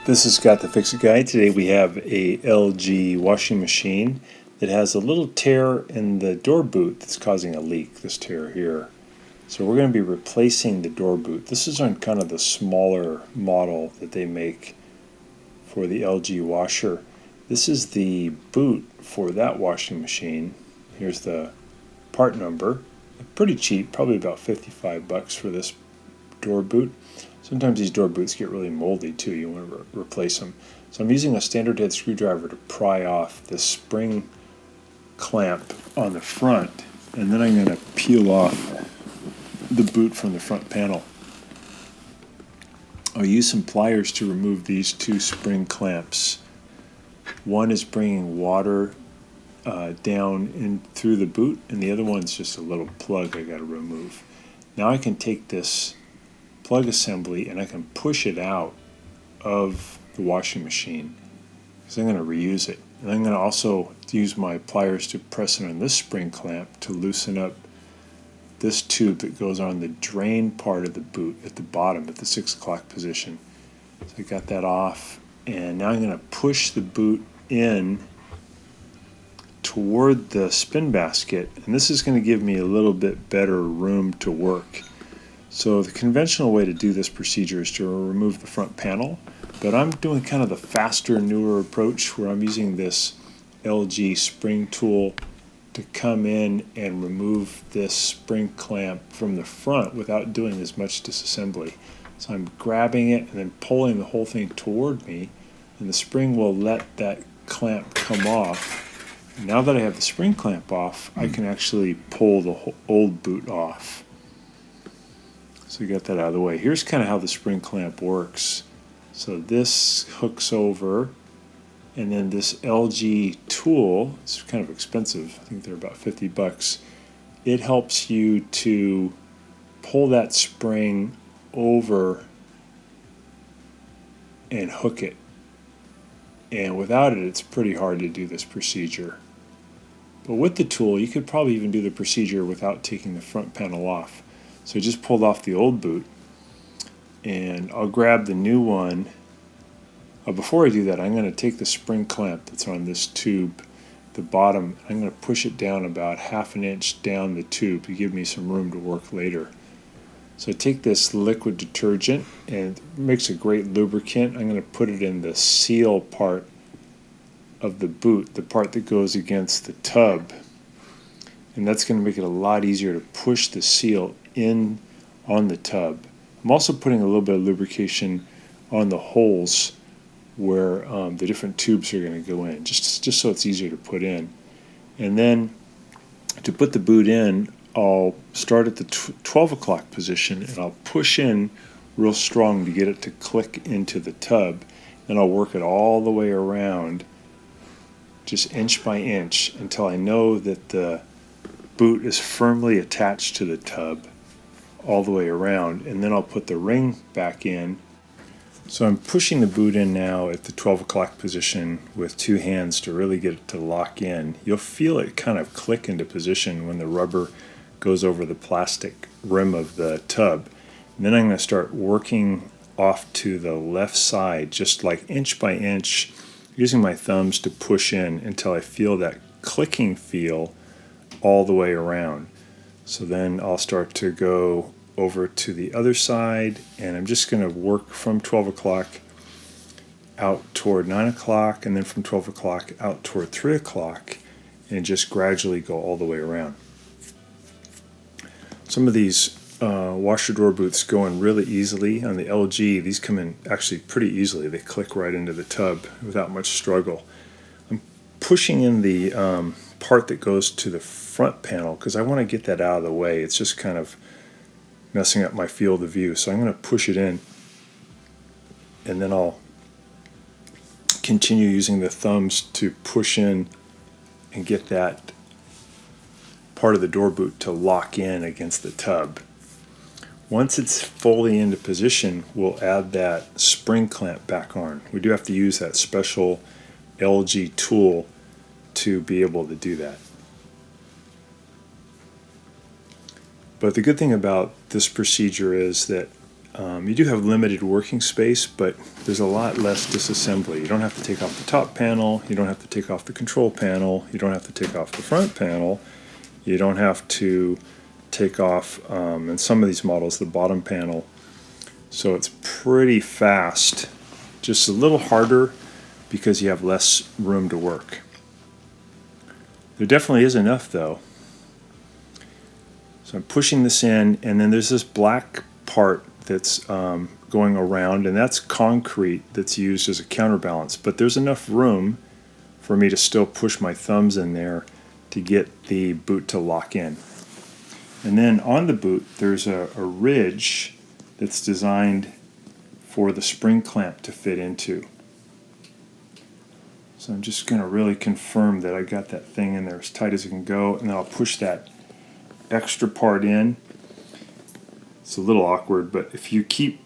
This is Scott the Fix-It Guy. Today we have a LG washing machine that has a little tear in the door boot that's causing a leak, this tear here. So we're going to be replacing the door boot. This is on kind of the smaller model that they make for the LG washer. This is the boot for that washing machine. Here's the part number. Pretty cheap, probably about $55 for this door boot. Sometimes these door boots get really moldy too. You want to replace them. So I'm using a standard head screwdriver to pry off the spring clamp on the front, and then I'm going to peel off the boot from the front panel. I'll use some pliers to remove these two spring clamps. One is bringing water down in through the boot, and the other one's just a little plug I got to remove. Now I can take this plug assembly and I can push it out of the washing machine because I'm going to reuse it. And I'm going to also use my pliers to press it on this spring clamp to loosen up this tube that goes on the drain part of the boot at the bottom at the 6 o'clock position. So I got that off, and now I'm going to push the boot in toward the spin basket, and this is going to give me a little bit better room to work. So the conventional way to do this procedure is to remove the front panel, but I'm doing kind of the faster, newer approach where I'm using this LG spring tool to come in and remove this spring clamp from the front without doing as much disassembly. So I'm grabbing it and then pulling the whole thing toward me, and the spring will let that clamp come off. Now that I have the spring clamp off, I can actually pull the old boot off. So you got that out of the way. Here's kind of how the spring clamp works. So this hooks over, and then this LG tool, it's kind of expensive, I think they're about $50. It helps you to pull that spring over and hook it. And without it, it's pretty hard to do this procedure. But with the tool, you could probably even do the procedure without taking the front panel off. So I just pulled off the old boot, and I'll grab the new one. Before I do that, I'm going to take the spring clamp that's on this tube, the bottom, I'm going to push it down about ½ an inch down the tube to give me some room to work later. So I take this liquid detergent, and it makes a great lubricant. I'm going to put it in the seal part of the boot, the part that goes against the tub. And that's going to make it a lot easier to push the seal in on the tub. I'm also putting a little bit of lubrication on the holes where the different tubes are going to go in, just so it's easier to put in. And then to put the boot in, I'll start at the 12 o'clock position, and I'll push in real strong to get it to click into the tub. Then I'll work it all the way around, just inch by inch, until I know that the boot is firmly attached to the tub all the way around, and then I'll put the ring back in. So I'm pushing the boot in now at the 12 o'clock position with two hands to really get it to lock in. You'll feel it kind of click into position when the rubber goes over the plastic rim of the tub. And then I'm going to start working off to the left side, just like inch by inch, using my thumbs to push in until I feel that clicking feel all the way around. So then I'll start to go over to the other side, and I'm just going to work from 12 o'clock out toward 9 o'clock, and then from 12 o'clock out toward 3 o'clock, and just gradually go all the way around. Some of these washer door boots go in really easily. On the LG, these come in actually pretty easily. They click right into the tub without much struggle. I'm pushing in the part that goes to the front panel because I want to get that out of the way. It's just kind of messing up my field of view. So I'm going to push it in, and then I'll continue using the thumbs to push in and get that part of the door boot to lock in against the tub. Once it's fully into position, we'll add that spring clamp back on. We do have to use that special LG tool to be able to do that. But the good thing about this procedure is that You do have limited working space, but there's a lot less disassembly. You don't have to take off the top panel, you don't have to take off the control panel, you don't have to take off the front panel, you don't have to take off, in some of these models, the bottom panel. So it's pretty fast, just a little harder because you have less room to work. There definitely is enough though. So I'm pushing this in, and then there's this black part that's going around, and that's concrete that's used as a counterbalance. But there's enough room for me to still push my thumbs in there to get the boot to lock in. And then on the boot, there's a ridge that's designed for the spring clamp to fit into. So I'm just going to really confirm that I got that thing in there as tight as it can go, and then I'll push that extra part in. It's a little awkward, but if you keep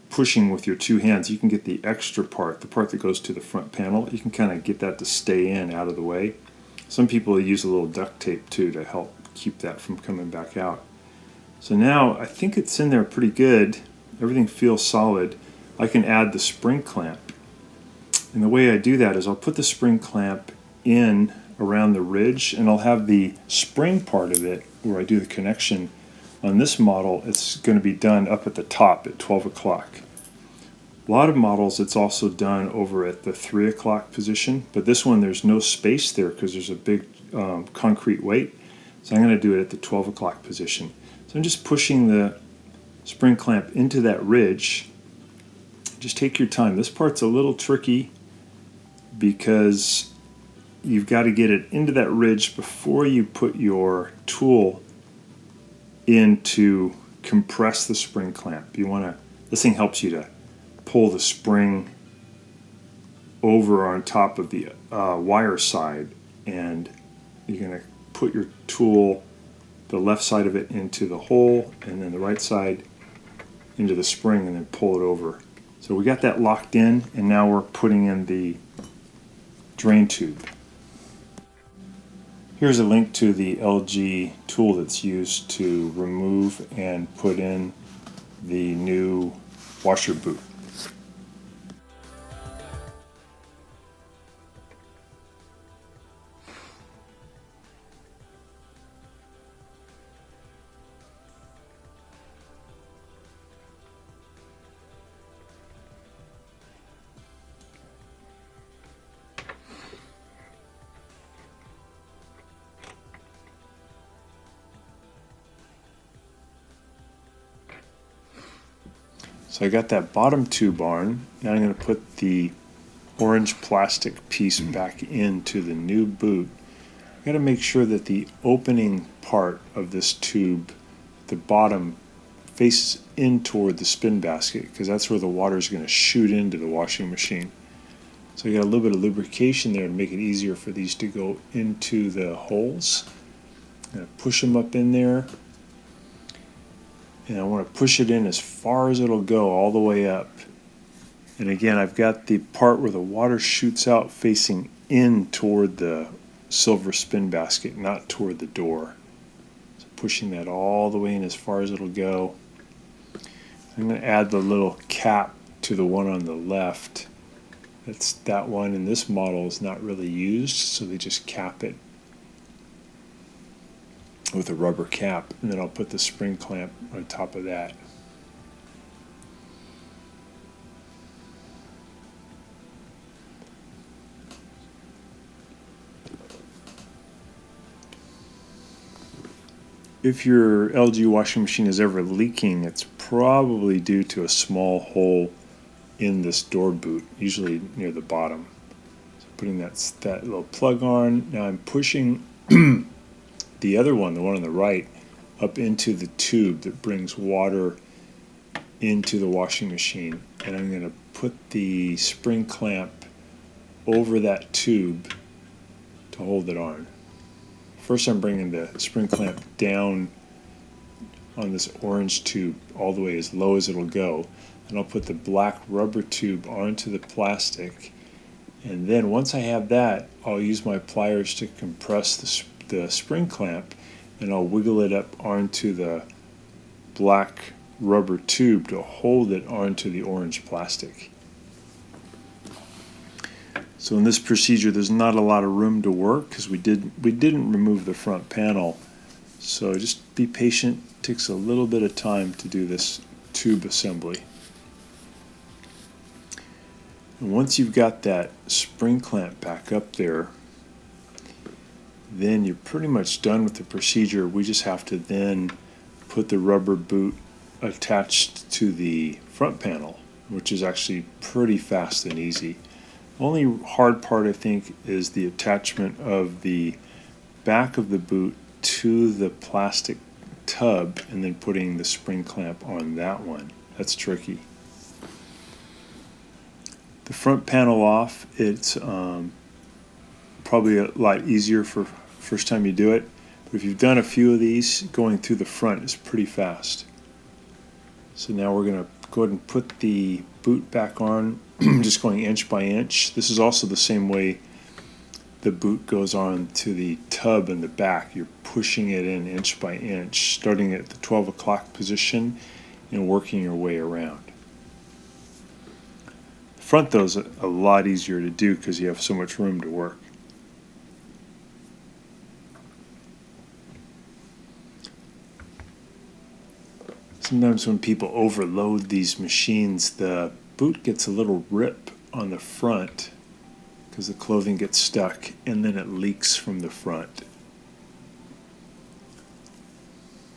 pushing with your two hands, you can get the extra part, the part that goes to the front panel, you can kind of get that to stay in out of the way. Some people use a little duct tape too to help keep that from coming back out. So now I think it's in there pretty good. Everything feels solid. I can add the spring clamp. And the way I do that is I'll put the spring clamp in around the ridge, and I'll have the spring part of it where I do the connection. On this model, it's going to be done up at the top at 12 o'clock. A lot of models, it's also done over at the 3 o'clock position, but this one there's no space there because there's a big concrete weight. So I'm going to do it at the 12 o'clock position. So I'm just pushing the spring clamp into that ridge. Just take your time. This part's a little tricky because you've got to get it into that ridge before you put your tool in to compress the spring clamp. This thing helps you to pull the spring over on top of the wire side, and you're going to put your tool, the left side of it, into the hole, and then the right side into the spring, and then pull it over. So we got that locked in, and now we're putting in the drain tube. Here's a link to the LG tool that's used to remove and put in the new washer boot. So I got that bottom tube on. Now I'm going to put the orange plastic piece back into the new boot. I've got to make sure that the opening part of this tube, the bottom, faces in toward the spin basket, because that's where the water is going to shoot into the washing machine. So you got a little bit of lubrication there to make it easier for these to go into the holes. I'm going to push them up in there. And I want to push it in as far as it'll go, all the way up. And again, I've got the part where the water shoots out facing in toward the silver spin basket, not toward the door. So pushing that all the way in as far as it'll go. I'm going to add the little cap to the one on the left. That's that one, and this model is not really used, so they just cap it with a rubber cap, and then I'll put the spring clamp on top of that. If your LG washing machine is ever leaking, it's probably due to a small hole in this door boot, usually near the bottom. So putting that little plug on. Now I'm pushing the other one, the one on the right, up into the tube that brings water into the washing machine. And I'm going to put the spring clamp over that tube to hold it on. First I'm bringing the spring clamp down on this orange tube all the way as low as it'll go. And I'll put the black rubber tube onto the plastic. And then once I have that, I'll use my pliers to compress the spring clamp, and I'll wiggle it up onto the black rubber tube to hold it onto the orange plastic. So in this procedure, there's not a lot of room to work because we didn't remove the front panel. So just be patient. It takes a little bit of time to do this tube assembly. And once you've got that spring clamp back up there, then you're pretty much done with the procedure. We just have to then put the rubber boot attached to the front panel, which is actually pretty fast and easy. The only hard part, I think, is the attachment of the back of the boot to the plastic tub and then putting the spring clamp on that one. That's tricky. The front panel off, it's probably a lot easier for first time you do it, but if you've done a few of these, going through the front is pretty fast. So now we're going to go ahead and put the boot back on, just going inch by inch. This is also the same way the boot goes on to the tub in the back. You're pushing it in inch by inch, starting at the 12 o'clock position and working your way around. The front, though, is a lot easier to do because you have so much room to work. Sometimes when people overload these machines, the boot gets a little rip on the front because the clothing gets stuck and then it leaks from the front.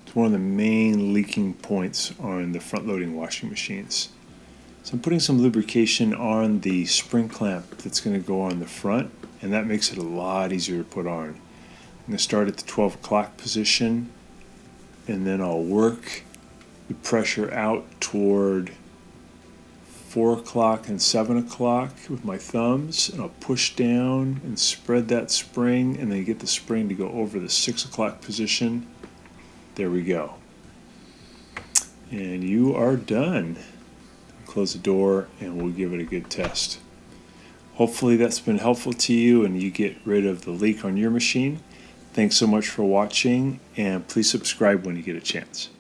It's one of the main leaking points on the front loading washing machines. So I'm putting some lubrication on the spring clamp that's going to go on the front, and that makes it a lot easier to put on. I'm going to start at the 12 o'clock position, and then I'll work the pressure out toward 4 o'clock and 7 o'clock with my thumbs, and I'll push down and spread that spring, and then get the spring to go over the 6 o'clock position. There we go. And you are done. Close the door and we'll give it a good test. Hopefully that's been helpful to you and you get rid of the leak on your machine. Thanks so much for watching, and please subscribe when you get a chance.